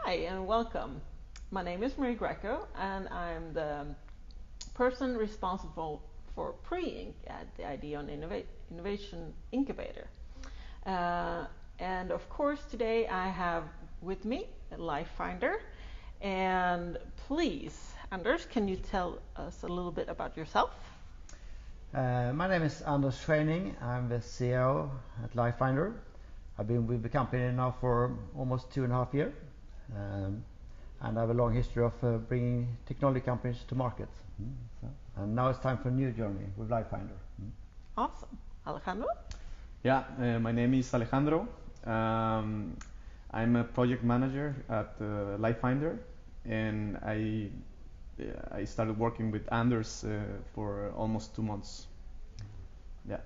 Hi and welcome. My name is Marie Greco and I'm the person responsible for PreInk at the Ideon Innovation Incubator. And of course today I have with me LifeFinder. And please, Anders, can you tell us a little bit about yourself? My name is Anders Schwening. I'm the CEO at LifeFinder. I've been with the company now for almost 2.5 years. And I have a long history of bringing technology companies to market. And now it's time for a new journey with LifeFinder. Awesome. Alejandro? Yeah, my name is Alejandro. I'm a project manager at LifeFinder, and I started working with Anders for almost 2 months. Yeah,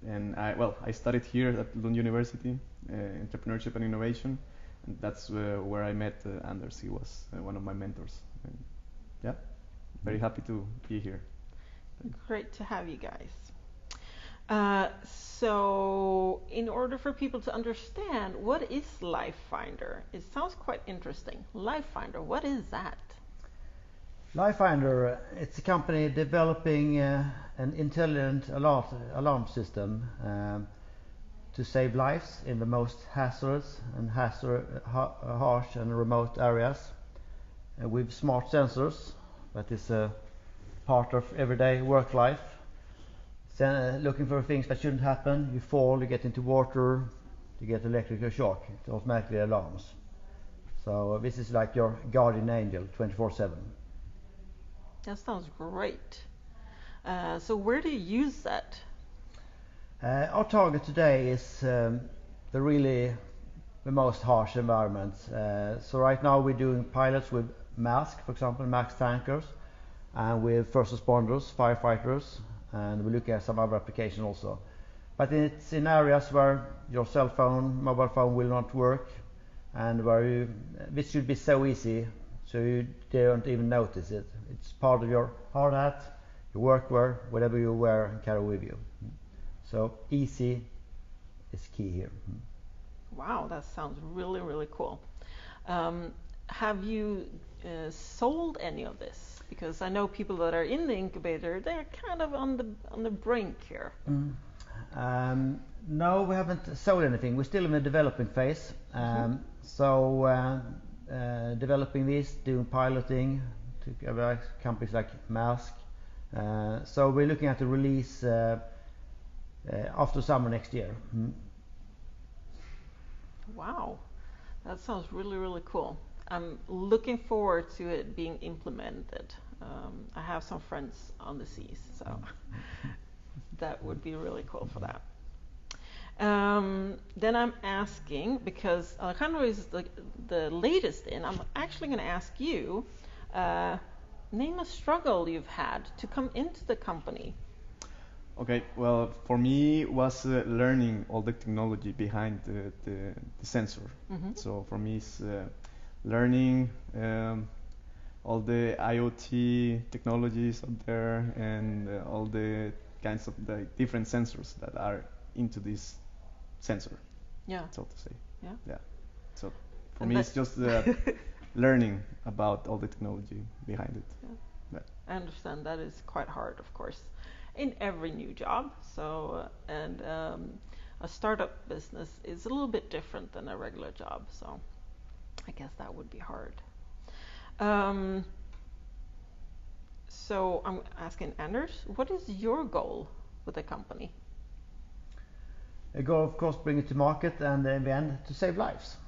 and I studied here at Lund University, entrepreneurship and innovation, and that's where I met Anders. He was one of my mentors. And yeah, very happy to be here. Great to have you guys. So in order for people to understand, what is LifeFinder? It sounds quite interesting. LifeFinder, what is that? LifeFinder, it's a company developing an intelligent alarm system to save lives in the most hazardous and harsh and remote areas with smart sensors. That is a part of everyday work life. Looking for things that shouldn't happen. You fall, you get into water, you get electrical shock. It automatically alarms. So this is like your guardian angel 24/7. That sounds great. So where do you use that? Our target today is the most harsh environments. So right now we're doing pilots with Maersk, for example, Maersk tankers, and with first responders, firefighters, and we look at some other application also. But it's in areas where your cell phone, mobile phone will not work, and where this should be so easy, so you don't even notice it. It's part of your hard hat, your workwear, whatever you wear and carry with you. So easy is key here. Wow, that sounds really, really cool. Have you sold any of this? Because I know people that are in the incubator, they're kind of on the brink here. No, we haven't sold anything. We're still in the developing phase. Developing this, doing piloting to companies like Maersk. So we're looking at the release after summer next year. Wow, that sounds really, really cool. I'm looking forward to it being implemented. I have some friends on the seas, so that would be really cool for that. Then I'm asking, because Alejandro is the latest in, I'm actually going to ask you, name a struggle you've had to come into the company. Okay, well, for me it was learning all the technology behind the sensor. So for me it's learning all the IoT technologies out there and all the kinds of the different sensors that are into this sensor. Yeah. So to say. Yeah. Yeah. So for me it's just learning about all the technology behind it. Yeah. Yeah. I understand that is quite hard, of course, in every new job. So a startup business is a little bit different than a regular job. So I guess that would be hard. So I'm asking Anders, what is your goal with the company? A goal, of course, bring it to market and in the end to save lives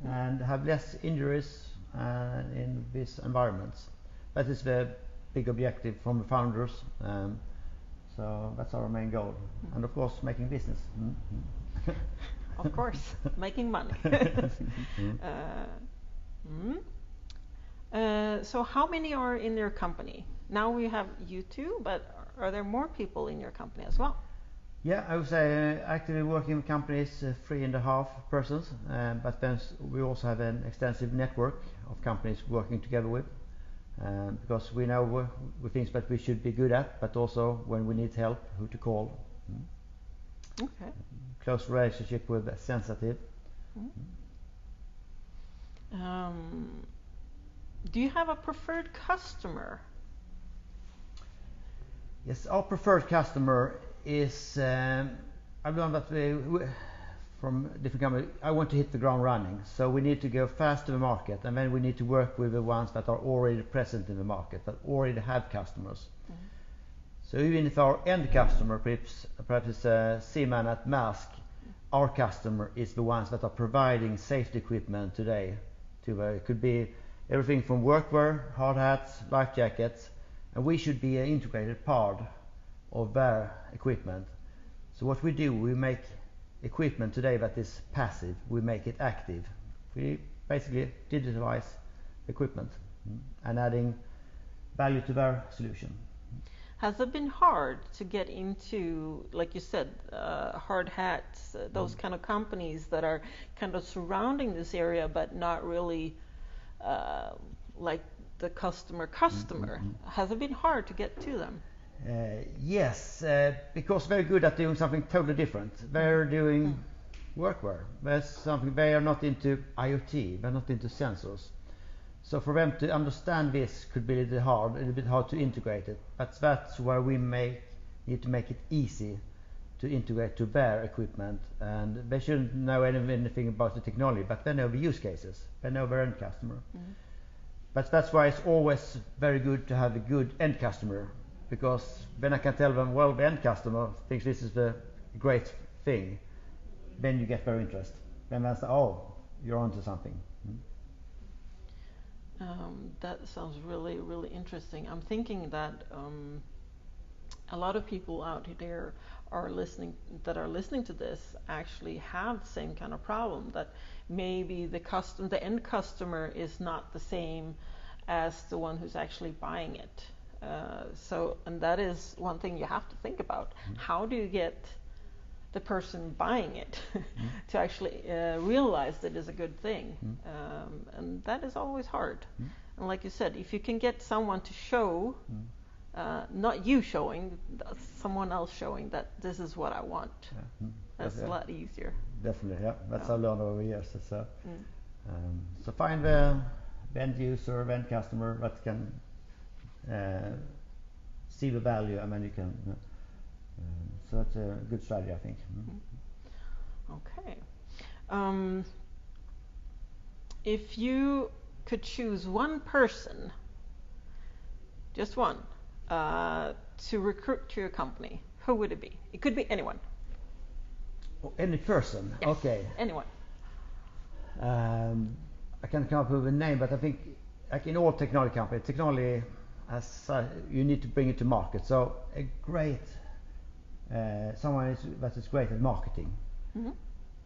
and have less injuries in these environments. That is the big objective from the founders. So that's our main goal. And of course, making business. Of course, making money. So how many are in your company? Now we have you two, but are there more people in your company as well? Yeah, I would say actively working with companies 3.5 persons, but then we also have an extensive network of companies working together with, because we know things that we should be good at, but also when we need help, who to call. Okay. Close relationship with sensitive. Do you have a preferred customer? Yes, our preferred customer is, I've learned that from different companies, I want to hit the ground running. So we need to go fast to the market, and then we need to work with the ones that are already present in the market, that already have customers. Mm-hmm. So even if our end customer, perhaps is a seaman at Maersk, our customer is the ones that are providing safety equipment today. It could be everything from workwear, hard hats, life jackets, and we should be an integrated part of their equipment. So what we do, we make equipment today that is passive, we make it active. We basically digitalize equipment and adding value to their solution. Has it been hard to get into, like you said, hard hats, those kind of companies that are kind of surrounding this area but not really like the customer? Has it been hard to get to them? Yes, because they're good at doing something totally different. They're doing workwear. There's something, they are not into IoT, they're not into sensors. So for them to understand this could be a little bit hard to integrate it. But that's where we need to make it easy to integrate to their equipment. And they shouldn't know anything about the technology, but they know the use cases. They know their end customer. Mm-hmm. But that's why it's always very good to have a good end customer, because then I can tell them, well, the end customer thinks this is the great thing. Then you get their interest. Then I say, oh, you're onto something. That sounds really, really interesting. I'm thinking that a lot of people out there are listening to this actually have the same kind of problem, that maybe the end customer is not the same as the one who's actually buying it. And that is one thing you have to think about. How do you get the person buying it to actually realize that it's a good thing? And that is always hard. And like you said, if you can get someone to show, not you showing, someone else showing that this is what I want, that's a lot easier. Definitely, yeah. That's how I learned over the years. So find the end user, the end customer that can see the value, and then you can. So that's a good strategy, I think. Okay. If you could choose one person, just one, to recruit to your company, who would it be? It could be anyone. Oh, any person? Yes, okay. Anyone. I can't come up with a name, but I think, like in all technology companies, you need to bring it to market. So a great someone that is great at marketing.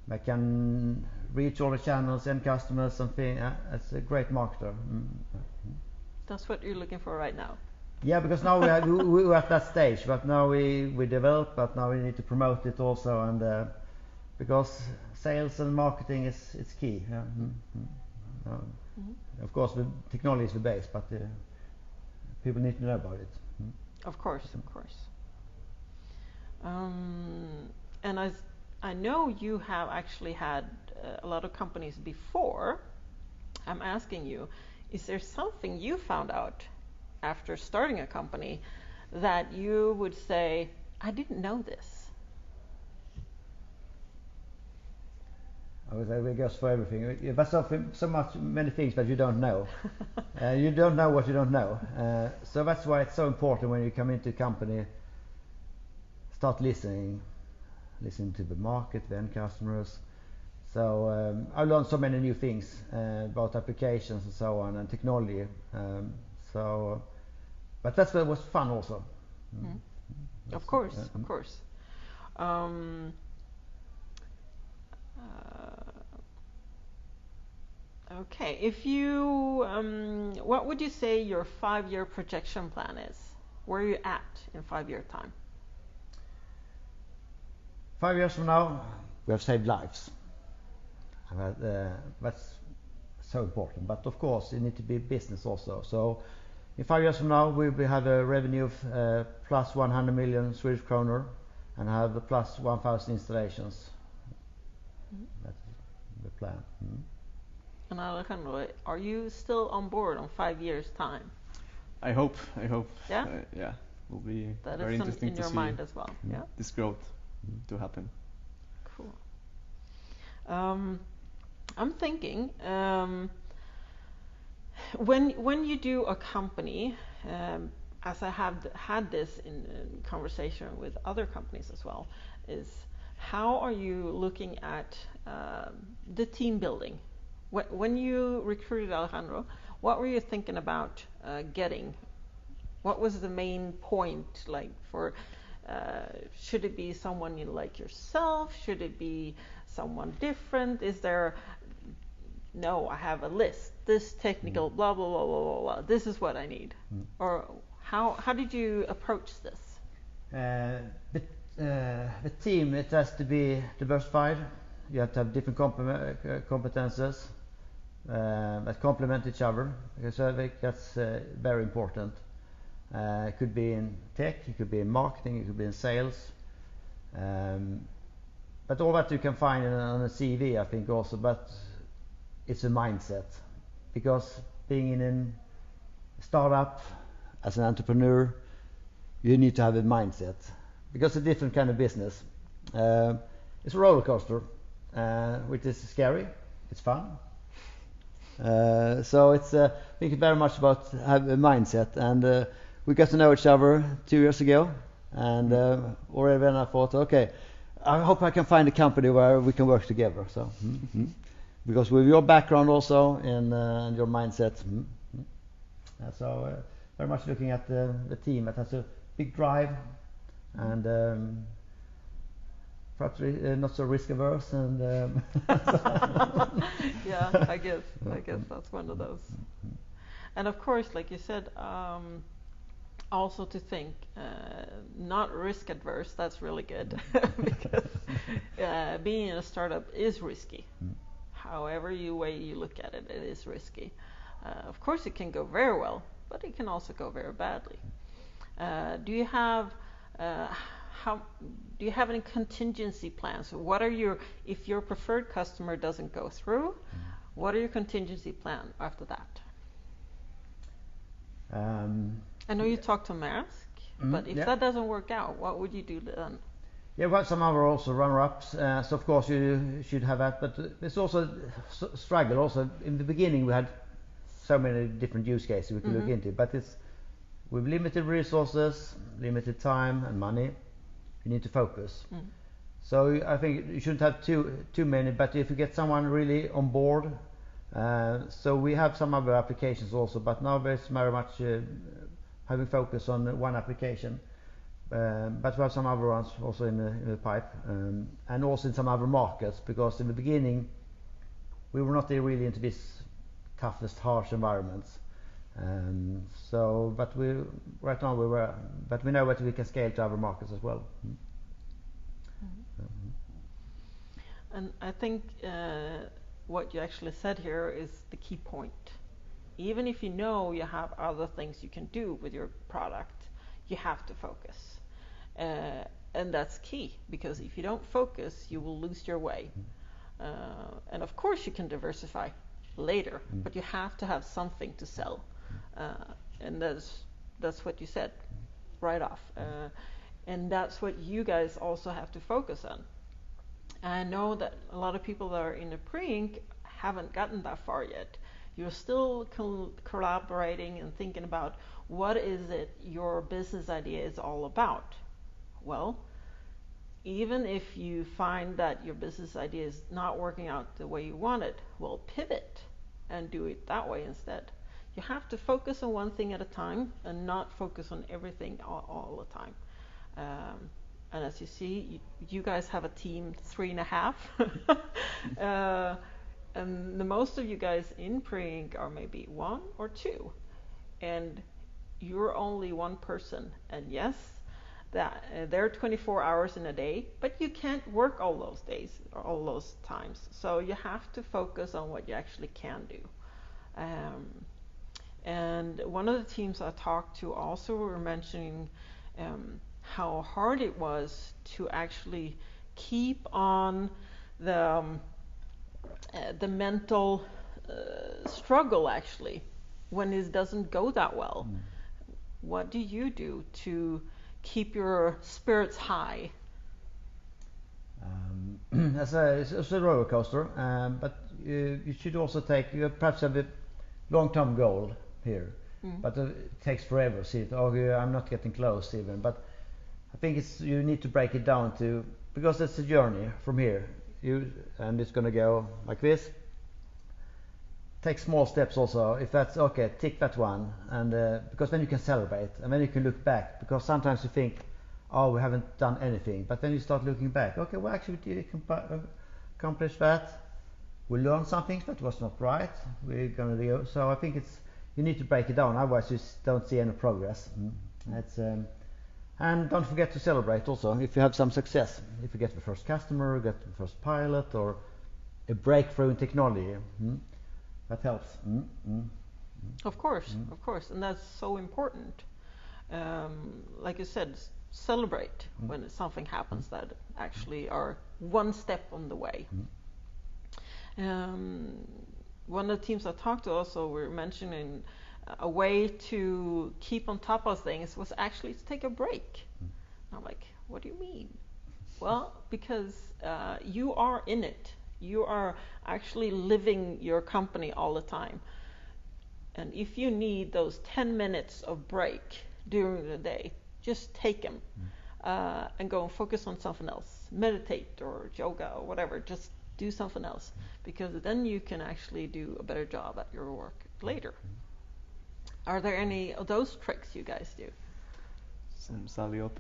They can reach all the channels and customers, something. That's a great marketer. That's what you're looking for right now. Yeah, because now we're at that stage, but now we develop, but now we need to promote it also, and because sales and marketing is key. Yeah. Of course, the technology is the base, but people need to know about it. Of course. And I know you have actually had a lot of companies before. I'm asking you, is there something you found out after starting a company that you would say, I didn't know this? I would say, it goes for everything. But many things that you don't know. You don't know what you don't know. So that's why it's so important when you come into a company, start listening to the market, the end customers. So I learned so many new things about applications and so on, and technology. But that's what was fun also. Of course. Okay, if you, what would you say your 5-year projection plan is? Where are you at in 5-year time? 5 years from now, we have saved lives. That's so important. But of course, it needs to be business also. So in 5 years from now, we will have a revenue of plus 100 million Swedish kronor and have plus 1,000 installations. That's the plan. And Alejandro, are you still on board on 5 years' time? I hope. Yeah? Yeah, will be That very is interesting in to your see mind as well. Yeah. this growth to happen. Cool. I'm thinking when you do a company, as I have had this in conversation with other companies as well, is how are you looking at the team building? When you recruited Alejandro, what were you thinking about getting? What was the main point, like for? Should it be someone you like yourself? Should it be someone different? Is there? No, I have a list. This technical blah blah blah blah blah blah. This is what I need. Or how did you approach this? The team, it has to be diversified. You have to have different competences that complement each other. Because I think that's very important. It could be in tech, it could be in marketing, it could be in sales. But all that you can find on a CV, I think also. But it's a mindset, because being in a startup as an entrepreneur, you need to have a mindset, because it's a different kind of business. It's a roller coaster, which is scary. It's fun. So it's I think very much about have a mindset, and we got to know each other 2 years ago, and already then I thought, okay, I hope I can find a company where we can work together. So. Because with your background also and your mindset, so very much looking at the team that has a big drive and perhaps not so risk averse and. Yeah, I guess that's one of those. And of course, like you said, also to think not risk adverse. That's really good because being in a startup is risky. However way you look at it, it is risky. Of course, it can go very well, but it can also go very badly. Do you have any contingency plans? What are if your preferred customer doesn't go through? What are your contingency plan after that? I know you talked to Mask, but if that doesn't work out, what would you do then? Yeah, well, some other also runner-ups, so of course you should have that, but it's also struggle. Also, in the beginning we had so many different use cases we could look into, but it's with limited resources, limited time and money, you need to focus. So I think you shouldn't have too many, but if you get someone really on board, so we have some other applications also, but now there's very much having focus on one application. But we have some other ones also in the pipe, and also in some other markets, because in the beginning we were not really into these toughest, harsh environments. But right now but we know that we can scale to other markets as well. And I think what you actually said here is the key point. Even if you know you have other things you can do with your product, you have to focus. And that's key, because if you don't focus, you will lose your way. And of course you can diversify later, but you have to have something to sell. And that's what you said right off. And that's what you guys also have to focus on. I know that a lot of people that are in the PreInk haven't gotten that far yet. You're still collaborating and thinking about what is it your business idea is all about. Well, even if you find that your business idea is not working out the way you want it, well, pivot and do it that way instead. You have to focus on one thing at a time and not focus on everything all the time. And as you see, you guys have a team 3.5. And the most of you guys in PreInk are maybe 1 or 2. And you're only one person. And yes, that there are 24 hours in a day, but you can't work all those days or all those times. So you have to focus on what you actually can do. And one of the teams I talked to also were mentioning how hard it was to actually keep on the mental struggle actually when it doesn't go that well. What do you do to keep your spirits high? It's a roller coaster, but you should also you perhaps have a long-term goal here, but it takes forever. See, I'm not getting close even, but I think you need to break it down to, because it's a journey from here, and it's going to go like this. Take small steps also. If that's okay, tick that one, and because then you can celebrate, and then you can look back. Because sometimes you think, oh, we haven't done anything, but then you start looking back. Okay, well, actually, we did accomplish that. We learned something that was not right. We're going to do so. I think you need to break it down, otherwise you don't see any progress. And don't forget to celebrate also if you have some success. If you get the first customer, get the first pilot, or a breakthrough in technology. That helps. Of course, and that's so important. Like you said, celebrate when something happens that actually are one step on the way. One of the teams I talked to also were mentioning a way to keep on top of things was actually to take a break. And I'm like, what do you mean? Well, because you are in it. You are actually living your company all the time. And if you need those 10 minutes of break during the day, just take them and go and focus on something else. Meditate or yoga or whatever. Just do something else, because then you can actually do a better job at your work later. Are there any of those tricks you guys do? Some sally up.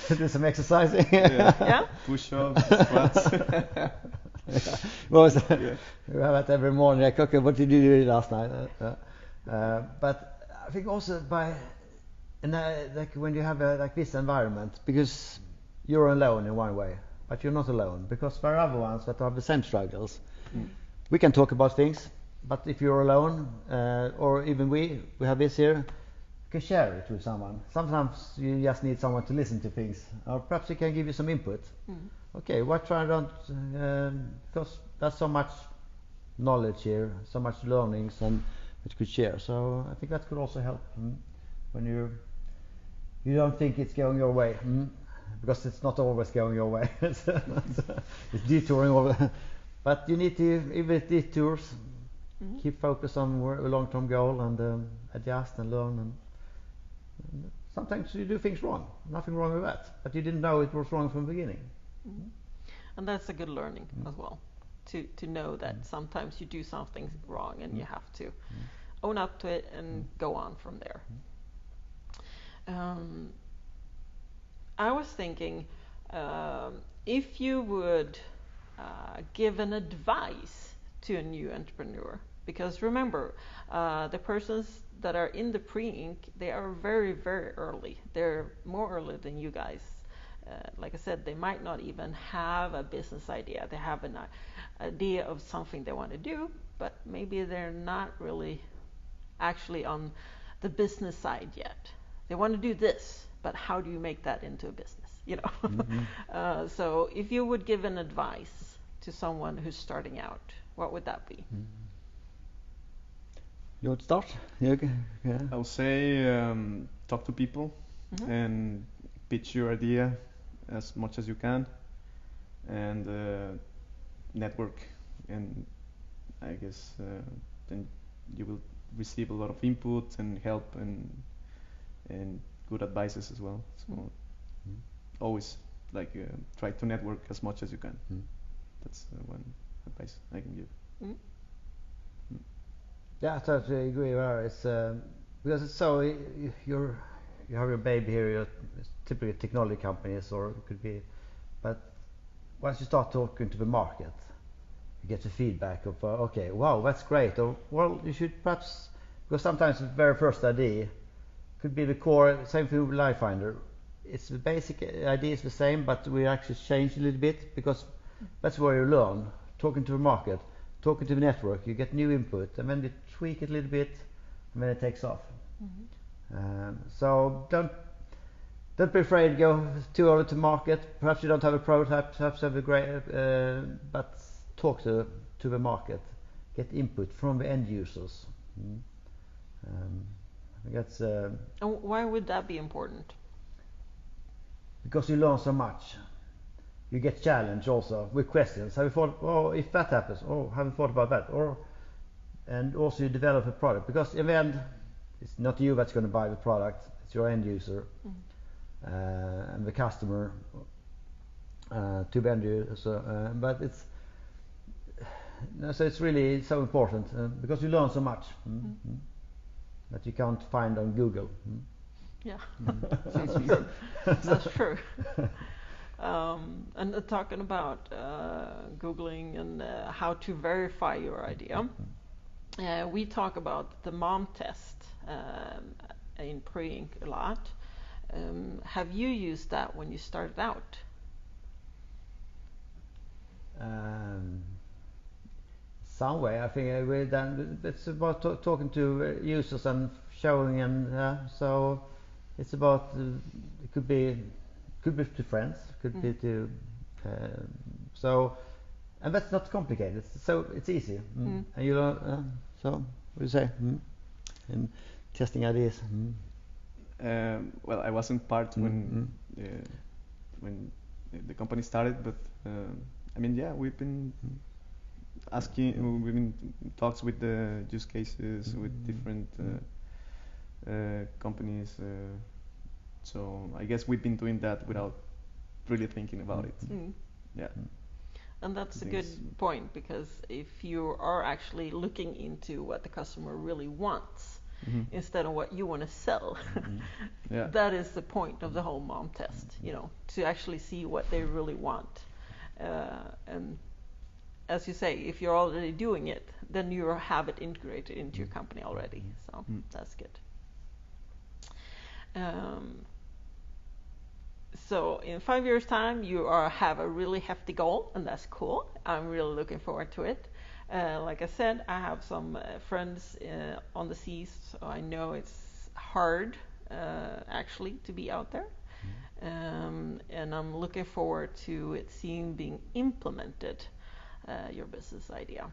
Do some exercising. Yeah. Push-ups, squats. Well, we have that every morning. Like, okay, what did you do last night? But I think also like when you have like this environment, because you're alone in one way, but you're not alone, because there are other ones that have the same struggles. We can talk about things, but if you're alone, or even we have this here, you can share it with someone. Sometimes you just need someone to listen to things, or perhaps he can give you some input. Okay, what try don't, because there's so much knowledge here, so much learnings, and it could share. So I think that could also help when you don't think it's going your way. Because it's not always going your way. It's detouring over. But you need to, even with detours, keep focus on a long-term goal and adjust and learn. And sometimes you do things wrong. Nothing wrong with that. But you didn't know it was wrong from the beginning. And that's a good learning as well. To know that sometimes you do something wrong and you have to own up to it and go on from there. I was thinking, if you would give an advice to a new entrepreneur, because remember, the persons that are in the PreInk, they are very, very early. They're more early than you guys. Like I said, they might not even have a business idea. They have an idea of something they want to do, but maybe they're not really actually on the business side yet. They want to do this, but how do you make that into a business? You know. So if you would give an advice to someone who's starting out, what would that be? You would start? Yeah. I would say talk to people and pitch your idea as much as you can, and network. And I guess then you will receive a lot of input and help and good advices as well. So always try to network as much as you can. That's one advice I can give. Yeah, I totally agree. It's because it's so you have your baby here. You're typically technology companies, or it could be, but once you start talking to the market, you get the feedback of okay, wow, that's great, or well, you should perhaps, because sometimes the very first idea could be the core. Same thing with LifeFinder. It's the basic idea is the same, but we actually change a little bit, because that's where you learn. Talking to the market, talking to the network, you get new input, and then you tweak it a little bit, and then it takes off. So don't be afraid to go too early to market. Perhaps you don't have a prototype, perhaps you have a great, but talk to to the market, get input from the end users. I think that's And why would that be important? because you learn so much. You get challenged also with questions. Have you thought, oh, if that happens, oh, have you thought about that? And also you develop a product, because in the end, it's not you that's going to buy the product, it's your end user and the customer to the end user. But so it's really so important because you learn so much that you can't find on Google. Yeah, that's true. That's true. And talking about Googling and how to verify your idea, we talk about the mom test in PreInk a lot. Have you used that when you started out? Some way, I think we've done. It's about talking to users and showing, and so it's about it could be to friends, could be to and that's not complicated. So it's easy, and you know. So what do you say? And testing ideas. Well, I wasn't part when the company started, but I mean, yeah, we've been we've been talks with the use cases with different companies. So I guess we've been doing that without really thinking about it. Yeah. And that's a good point, because if you are actually looking into what the customer really wants instead of what you want to sell, yeah. that is the point of the whole mom test, you know, to actually see what they really want. And as you say, if you're already doing it, then you have it integrated into your company already. So that's good. So in 5 years' time, you have a really hefty goal, and that's cool. I'm really looking forward to it. Like I said, I have some friends on the seas, so I know it's hard actually to be out there. And I'm looking forward to it being implemented, your business idea.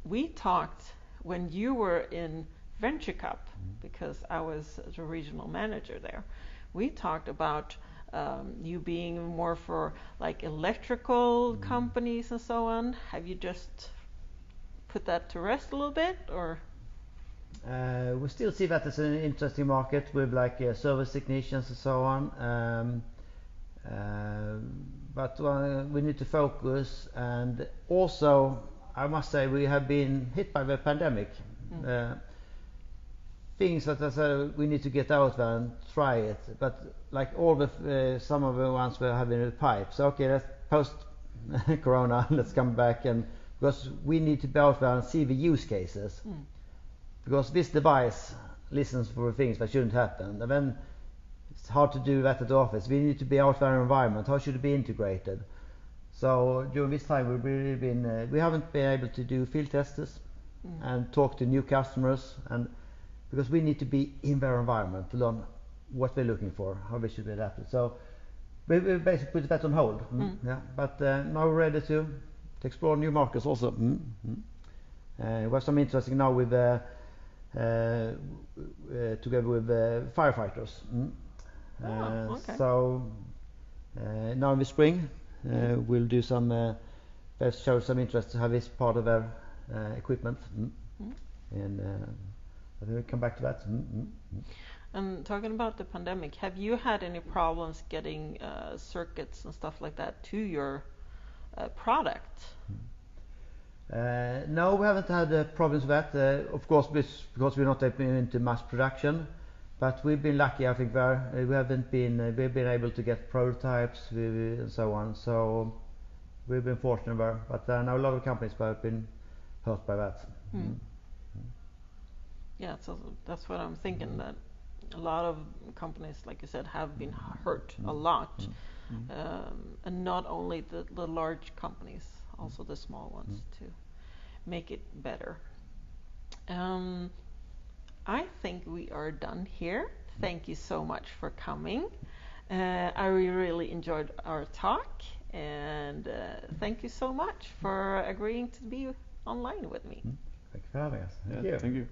We talked when you were in Venture Cup, because I was the regional manager there. We talked about you being more for like electrical companies and so on. Have you just put that to rest a little bit, or? We still see that as an interesting market with like service technicians and so on. But we need to focus, and also I must say we have been hit by the pandemic. Things that we need to get out there and try it, but like all the some of the ones we have in the pipe. So okay, let's post Corona, let's come back, and because we need to be out there and see the use cases, because this device listens for things that shouldn't happen, and then it's hard to do that at the office. We need to be out there in environment. How should it be integrated? So during this time we've really been we haven't been able to do field tests and talk to new customers, and because we need to be in their environment to learn what they're looking for, how they should be adapted. So we basically put that on hold. Yeah, but now we're ready to explore new markets also. We have some interesting now with together with firefighters. Okay. So now in the spring we'll do some they've showed some interest to have this part of their equipment, and I think we'll come back to that. And talking about the pandemic, have you had any problems getting circuits and stuff like that to your product? No, we haven't had problems with that. Of course, because we're not into mass production, but we've been lucky. I think we've been able to get prototypes and so on. So we've been fortunate there. But I know a lot of companies have been hurt by that. Yeah, so that's what I'm thinking, that a lot of companies, like you said, have been hurt a lot. And not only the large companies, also the small ones, to make it better. I think we are done here. Thank you so much for coming. I really enjoyed our talk, And thank you so much for agreeing to be online with me. Tack för having us. Yeah, thank you.